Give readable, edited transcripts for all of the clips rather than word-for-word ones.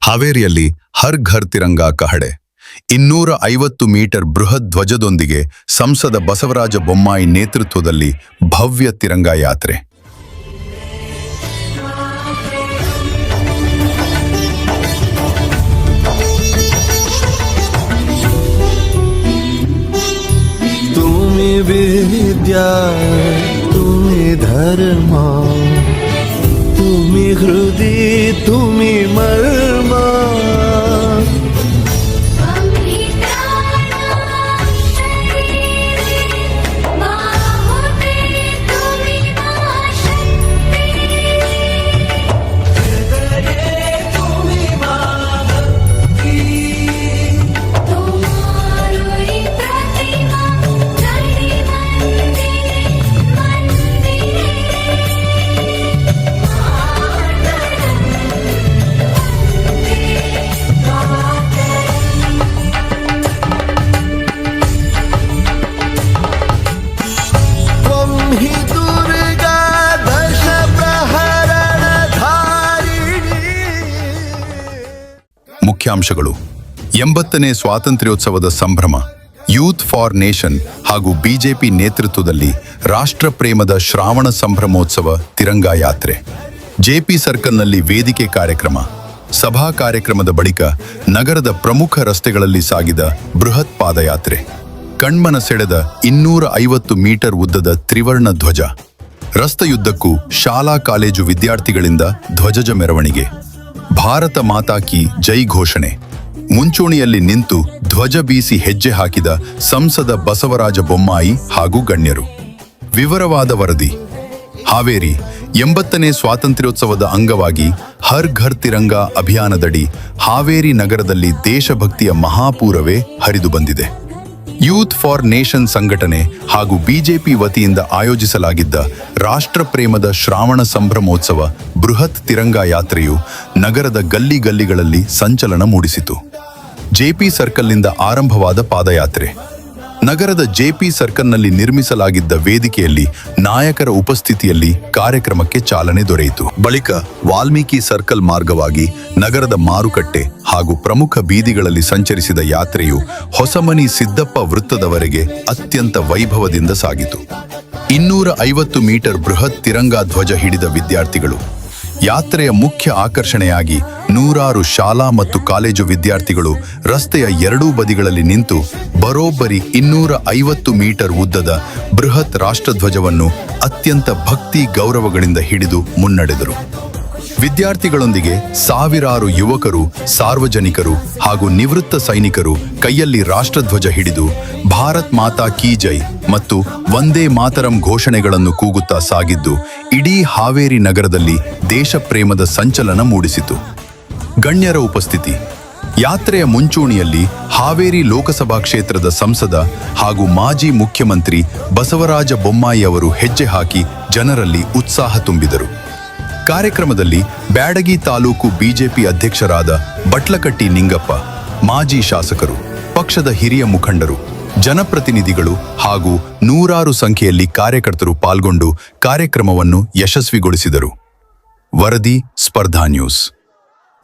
ಹಾವೇರಿಯಲ್ಲಿ ಹರ್ ಘರ್ ತಿರಂಗಾ ಕಹಳೆ 250 ಮೀಟರ್ ಬೃಹತ್ ಧ್ವಜದೊಂದಿಗೆ ಸಂಸದ ಬಸವರಾಜ ಬೊಮ್ಮಾಯಿ ನೇತೃತ್ವದಲ್ಲಿ ಭವ್ಯ ತಿರಂಗಾ ಯಾತ್ರೆ. तुम्ही विद्या, तुम्ही धर्म, तुम्ही हृदय, तुम्ही मर्म. ಮುಖ್ಯಾಂಶಗಳು: 80ನೇ ಸ್ವಾತಂತ್ರ್ಯೋತ್ಸವದ ಸಂಭ್ರಮ, ಯೂತ್ ಫಾರ್ ನೇಷನ್ ಹಾಗೂ ಬಿಜೆಪಿ ನೇತೃತ್ವದಲ್ಲಿ ರಾಷ್ಟ್ರ ಪ್ರೇಮದ ಶ್ರಾವಣ ಸಂಭ್ರಮೋತ್ಸವ ತಿರಂಗಾ ಯಾತ್ರೆ. ಜೆಪಿ ಸರ್ಕಲ್ನಲ್ಲಿ ವೇದಿಕೆ ಕಾರ್ಯಕ್ರಮ. ಸಭಾ ಕಾರ್ಯಕ್ರಮದ ಬಳಿಕ ನಗರದ ಪ್ರಮುಖ ರಸ್ತೆಗಳಲ್ಲಿ ಸಾಗಿದ ಬೃಹತ್ ಪಾದಯಾತ್ರೆ. ಕಣ್ಮನ ಸೆಳೆದ 250 ಮೀಟರ್ ಉದ್ದದ ತ್ರಿವರ್ಣ ಧ್ವಜ. ರಸ್ತೆಯುದ್ದಕ್ಕೂ ಶಾಲಾ ಕಾಲೇಜು ವಿದ್ಯಾರ್ಥಿಗಳಿಂದ ಧ್ವಜದ ಮೆರವಣಿಗೆ. ಭಾರತ ಮಾತಾ ಕಿ ಜೈ ಘೋಷಣೆ. ಮುಂಚೂಣಿಯಲ್ಲಿ ನಿಂತು ಧ್ವಜ ಬೀಸಿ ಹೆಜ್ಜೆ ಹಾಕಿದ ಸಂಸದ ಬಸವರಾಜ ಬೊಮ್ಮಾಯಿ ಹಾಗೂ ಗಣ್ಯರು. ವಿವರವಾದ ವರದಿ. ಹಾವೇರಿ 80ನೇ ಸ್ವಾತಂತ್ರ್ಯೋತ್ಸವದ ಅಂಗವಾಗಿ ಹರ್ ಘರ್ ತಿರಂಗಾ ಅಭಿಯಾನದಡಿ ಹಾವೇರಿ ನಗರದಲ್ಲಿ ದೇಶಭಕ್ತಿಯ ಮಹಾಪೂರವೇ ಹರಿದು ಬಂದಿದೆ. ಯೂತ್ ಫಾರ್ ನೇಷನ್ ಸಂಘಟನೆ ಹಾಗೂ ಬಿಜೆಪಿ ವತಿಯಿಂದ ಆಯೋಜಿಸಲಾಗಿದ್ದ ರಾಷ್ಟ್ರ ಪ್ರೇಮದ ಶ್ರಾವಣ ಸಂಭ್ರಮೋತ್ಸವ ಬೃಹತ್ ತಿರಂಗಾ ಯಾತ್ರೆಯು ನಗರದ ಗಲ್ಲಿ ಗಲ್ಲಿಗಳಲ್ಲಿ ಸಂಚಲನ ಮೂಡಿಸಿತು. ಜೆಪಿ ಸರ್ಕಲ್ನಿಂದ ಆರಂಭವಾದ ಪಾದಯಾತ್ರೆ ನಗರದ ಜೆಪಿ ಸರ್ಕಲ್ನಲ್ಲಿ ನಿರ್ಮಿಸಲಾಗಿದ್ದ ವೇದಿಕೆಯಲ್ಲಿ ನಾಯಕರ ಉಪಸ್ಥಿತಿಯಲ್ಲಿ ಕಾರ್ಯಕ್ರಮಕ್ಕೆ ಚಾಲನೆ ದೊರೆಯಿತು. ಬಳಿಕ ವಾಲ್ಮೀಕಿ ಸರ್ಕಲ್ ಮಾರ್ಗವಾಗಿ ನಗರದ ಮಾರುಕಟ್ಟೆ ಹಾಗೂ ಪ್ರಮುಖ ಬೀದಿಗಳಲ್ಲಿ ಸಂಚರಿಸಿದ ಯಾತ್ರೆಯು ಹೊಸಮನಿ ಸಿದ್ದಪ್ಪ ವೃತ್ತದವರೆಗೆ ಅತ್ಯಂತ ವೈಭವದಿಂದ ಸಾಗಿತು. 250 ಮೀಟರ್ ಬೃಹತ್ ತಿರಂಗಾ ಧ್ವಜ ಹಿಡಿದ ವಿದ್ಯಾರ್ಥಿಗಳು. ಯಾತ್ರೆಯ ಮುಖ್ಯ ಆಕರ್ಷಣೆಯಾಗಿ ನೂರಾರು ಶಾಲಾ ಮತ್ತು ಕಾಲೇಜು ವಿದ್ಯಾರ್ಥಿಗಳು ರಸ್ತೆಯ ಎರಡೂ ಬದಿಗಳಲ್ಲಿ ನಿಂತು ಬರೋಬ್ಬರಿ 250 ಮೀಟರ್ ಉದ್ದದ ಬೃಹತ್ ರಾಷ್ಟ್ರಧ್ವಜವನ್ನು ಅತ್ಯಂತ ಭಕ್ತಿ ಗೌರವಗಳಿಂದ ಹಿಡಿದು ಮುನ್ನಡೆದರು. ವಿದ್ಯಾರ್ಥಿಗಳೊಂದಿಗೆ ಸಾವಿರಾರು ಯುವಕರು, ಸಾರ್ವಜನಿಕರು ಹಾಗೂ ನಿವೃತ್ತ ಸೈನಿಕರು ಕೈಯಲ್ಲಿ ರಾಷ್ಟ್ರಧ್ವಜ ಹಿಡಿದು ಭಾರತ್ ಮಾತಾ ಕೀ ಜೈ ಮತ್ತು ವಂದೇ ಮಾತರಂ ಘೋಷಣೆಗಳನ್ನು ಕೂಗುತ್ತಾ ಸಾಗಿದ್ದು ಇಡೀ ಹಾವೇರಿ ನಗರದಲ್ಲಿ ದೇಶ ಪ್ರೇಮದ ಸಂಚಲನ ಮೂಡಿಸಿತು. ಗಣ್ಯರ ಉಪಸ್ಥಿತಿ. ಯಾತ್ರೆಯ ಮುಂಚೂಣಿಯಲ್ಲಿ ಹಾವೇರಿ ಲೋಕಸಭಾ ಕ್ಷೇತ್ರದ ಸಂಸದ ಹಾಗೂ ಮಾಜಿ ಮುಖ್ಯಮಂತ್ರಿ ಬಸವರಾಜ ಬೊಮ್ಮಾಯಿ ಅವರು ಹೆಜ್ಜೆ ಹಾಕಿ ಜನರಲ್ಲಿ ಉತ್ಸಾಹ ತುಂಬಿದರು. ಕಾರ್ಯಕ್ರಮದಲ್ಲಿ ಬ್ಯಾಡಗಿ ತಾಲೂಕು ಬಿಜೆಪಿ ಅಧ್ಯಕ್ಷರಾದ ಬಟ್ಲಕಟ್ಟಿ ನಿಂಗಪ್ಪ, ಮಾಜಿ ಶಾಸಕರು, ಪಕ್ಷದ ಹಿರಿಯ ಮುಖಂಡರು, ಜನಪ್ರತಿನಿಧಿಗಳು ಹಾಗೂ ನೂರಾರು ಸಂಖ್ಯೆಯಲ್ಲಿ ಕಾರ್ಯಕರ್ತರು ಪಾಲ್ಗೊಂಡು ಕಾರ್ಯಕ್ರಮವನ್ನು ಯಶಸ್ವಿಗೊಳಿಸಿದರು. ವರದಿ ಸ್ಪರ್ಧಾ ನ್ಯೂಸ್.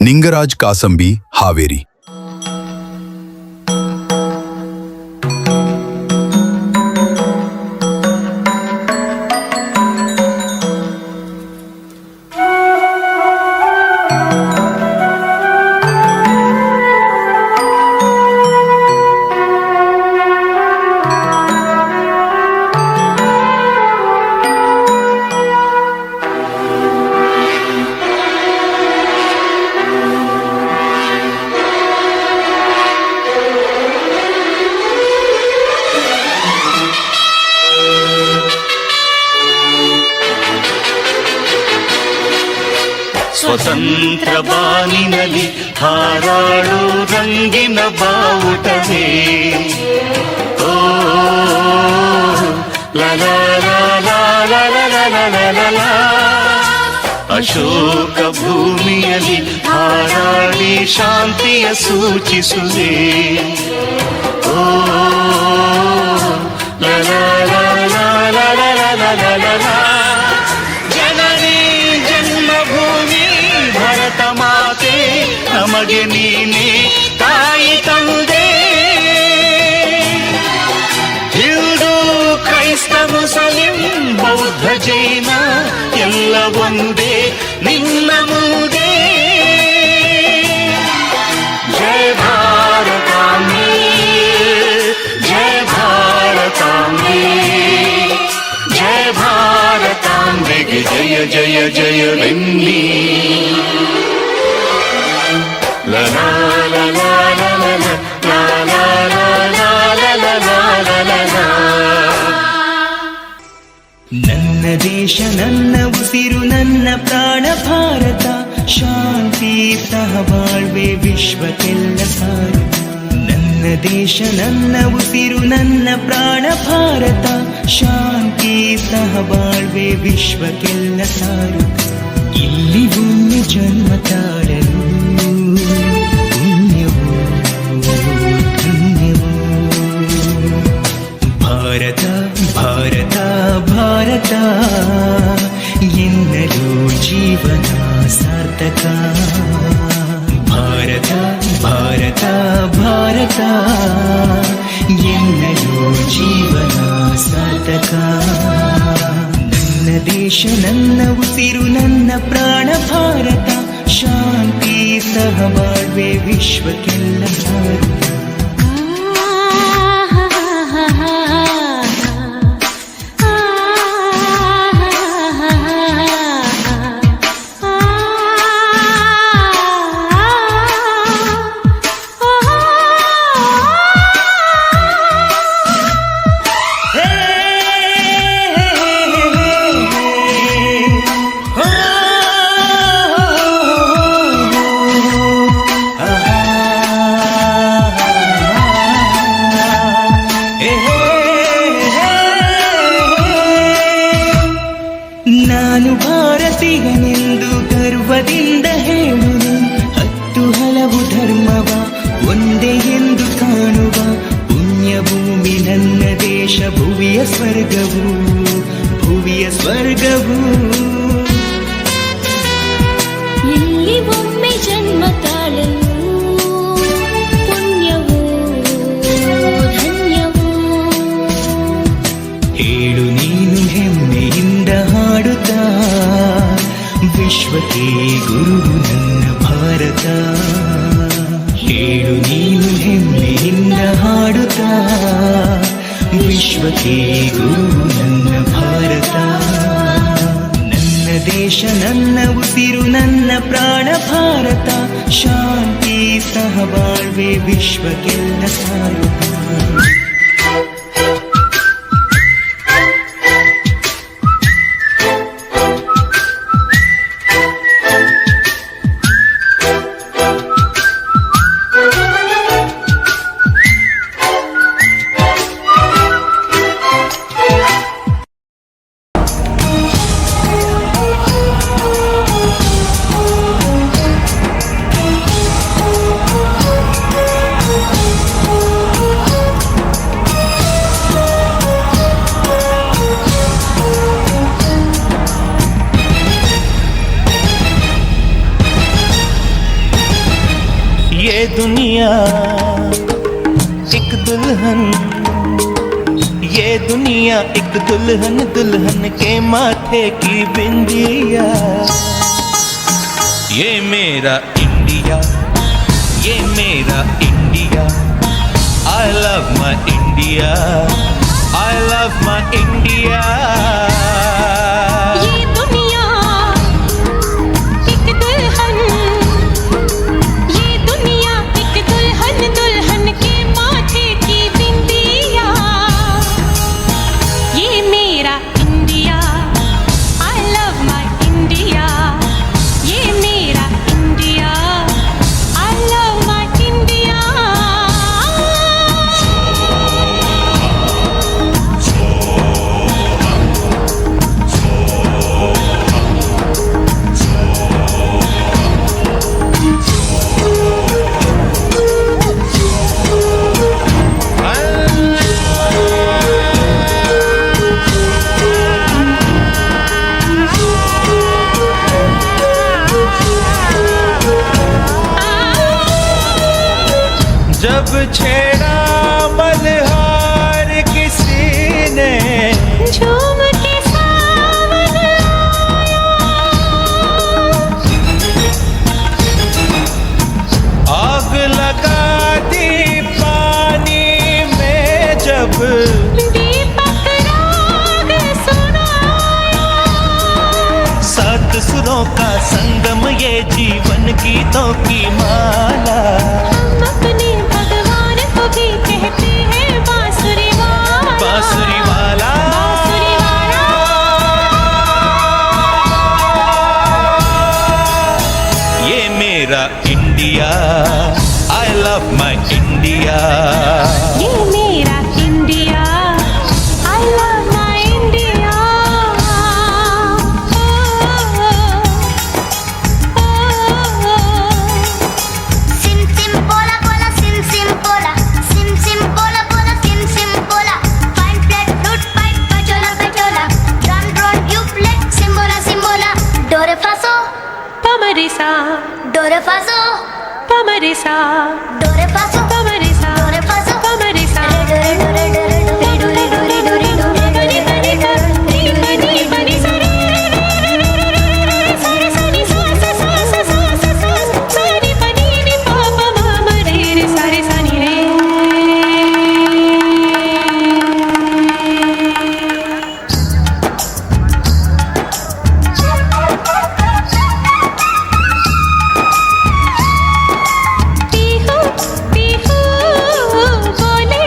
ನಿಂಗರಾಜ್ ಕಾಸಂಬಿ, ಹಾವೇರಿ. ಸ್ವತಂತ್ರ ಬಾನಿನಲ್ಲಿ ಹಾರಾಡು ರಂಗಿನ ಬಾವುಟವೇ, ಓ ಲಲಾ ಲಲಾ ಲಲಾ ಲಲಾ. ಅಶೋಕ ಭೂಮಿಯಲ್ಲಿ ಹಾರಾಡಿ ಶಾಂತಿಯ ಸೂಚಿಸುವೆ, ಓ ಲಲಾ ಲಲಾ ಲಲಾ ಲಲಾ. ಜನನಿ ಜನ್ಮಭೂಮಿ ಭರತ ಮಾತೆ ನಮಗೆ ನಮಗೆ ನೀನೇ ತಾಯಿ ತಂದೆ. ಹಿಂದೂ ಕ್ರೈಸ್ತ ಮುಸಲಿಂ ಬೌದ್ಧ ಜೈನ ಎಲ್ಲ ಒಂದೇ ನಿನ್ನ ಮುಂದೆ. ಜಯ ಭಾರತಾಂಬೆ, ಜಯ ಭಾರತಾಂಬೆ, ಜಯ ಭಾರತಾಂಬೆಗೆ ಜಯ ಜಯ ಜಯವೆನ್ನಿ. La la la la la la la la la la la la la la la. ನನ್ನ ದೇಶ ನನ್ನ ಉಸಿರು ನನ್ನ ಪ್ರಾಣ ಭಾರತ, ಶಾಂತಿ ಸಹಬಾಳ್ವೆ ವಿಶ್ವಕ್ಕೆಲ್ಲ ಸಾರು. ನನ್ನ ದೇಶ ನನ್ನ ಉಸಿರು ನನ್ನ ಪ್ರಾಣ ಭಾರತ, ಶಾಂತಿ ಸಹಬಾಳ್ವೆ ವಿಶ್ವಕ್ಕೆಲ್ಲ ಸಾರು. ಇಲ್ಲಿ ಭೂಮಿ ಜನ್ಮ ತಾಳಲು ಪುಣ್ಯವೋ ಧನ್ಯವೋ. ಭಾರತ ಭಾರತ ಭಾರತ ಎನ್ನಲು ಜೀವನ ಸಾರ್ಥಕ. ಭಾರತ ಭಾರತ ಭಾರತ ಎನ್ನಲು ಜೀವನ ಸಾರ್ಥಕ. ನನ್ನ ದೇಶ ನನ್ನ ಉಸಿರು ನನ್ನ ಪ್ರಾಣ ಭಾರತ, ಶಾಂತಿ ಸಹಬಾಳ್ವೆ ವಿಶ್ವಕ್ಕೆಲ್ಲ ಸಾರು. ನಾನು ಭಾರತೀಯನೆಂದು ಗರ್ವದಿಂದ ಹೇಳುವೆ, ಹತ್ತು ಹಲವು ಧರ್ಮವ ಒಂದೇ ಎಂದು ಕಾಣುವ ಪುಣ್ಯ ಭೂಮಿ ನನ್ನ ದೇಶ, ಭುವಿಯ ಸ್ವರ್ಗವು ಭುವಿಯ ಸ್ವರ್ಗವು. ಇಲ್ಲಿ ಒಮ್ಮೆ ಜನ್ಮ ತಾಳಲು ಪುಣ್ಯವೋ ಧನ್ಯವೋ. ಹೇಳು ನೀನು ಹೆಮ್ಮೆಯಿಂದ ಹಾಡುತ್ತಾ, ವಿಶ್ವಕ್ಕೆ ಗುರು ನನ್ನ ಭಾರತ. ಹೇಳು ನೀನು ಹೆಮ್ಮೆಯಿಂದ ಹಾಡುತ್ತಾ, ವಿಶ್ವಕ್ಕೆ ಗುರು ನನ್ನ ಭಾರತ. ನನ್ನ ದೇಶ ನನ್ನ ಉಸಿರು ನನ್ನ ಪ್ರಾಣ ಭಾರತ, ಶಾಂತಿ ಸಹಬಾಳ್ವೆ ವಿಶ್ವಕ್ಕೆಲ್ಲ ಸಾರು. ये दुनिया एक दुल्हन, ये दुनिया एक दुल्हन, दुल्हन के माथे की बिंदिया. ये मेरा इंडिया, ये मेरा India. I love my India, I love my India. ये दुनिया एक दुल्हन, ये दुनिया एक दुल्हन, दुल्हन के माथे की बिंदिया. ये मेरा India, I love my India. ये मेरा India, I love my India. जब छेड़ा मल्हार किसी ने झूम के सावन आग लगा दी पानी में जब दीपक राग सुनाया। सात सुरों का संगम ये जीवन गीतों की माला। हम अपने भगवान को भी कहते हैं बांसुरी वाला। बांसुरी वाला बांसुरी वाला। ये मेरा India, I love my India. ये मेरा India, I love my India. Sim sim pola pola sim sim pola pola sim sim pola. Fine flat flute pipe pachola pachola. Drum drone you play simbola simbola. Do re fa so पमरिसा do re fa so पमरिसा do re fa so पमरिसा do re fa so पमरिसा do re do re do re do re do re do re do re do re पनी पनी सा नी पनी पनी सा रे रे रे रे रे सा रे सा नी सा सा सा सा सा सा सा सा नी पनी नी पा पा मा मा रे रे सा रे सा नी रे। पीहू पीहू बोले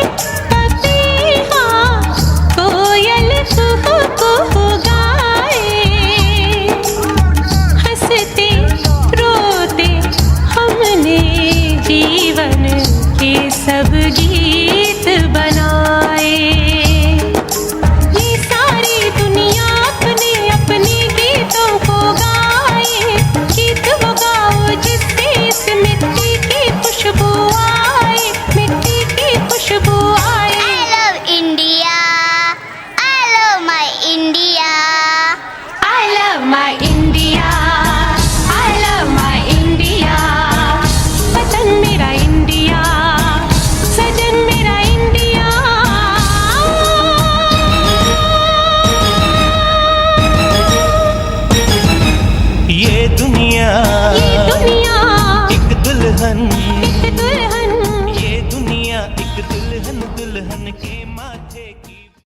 पपीहा, कोयल कुहू कुहू गाए। हंसते रोते हमने जीवन के सब गीत बनाए। ये सारी दुनिया अपने अपने गीतों को गाए। गीत वो गाओ जिससे इस मिट्टी की खुशबू आए, मिट्टी की खुशबू आए। I love India. I love my India. I love my India.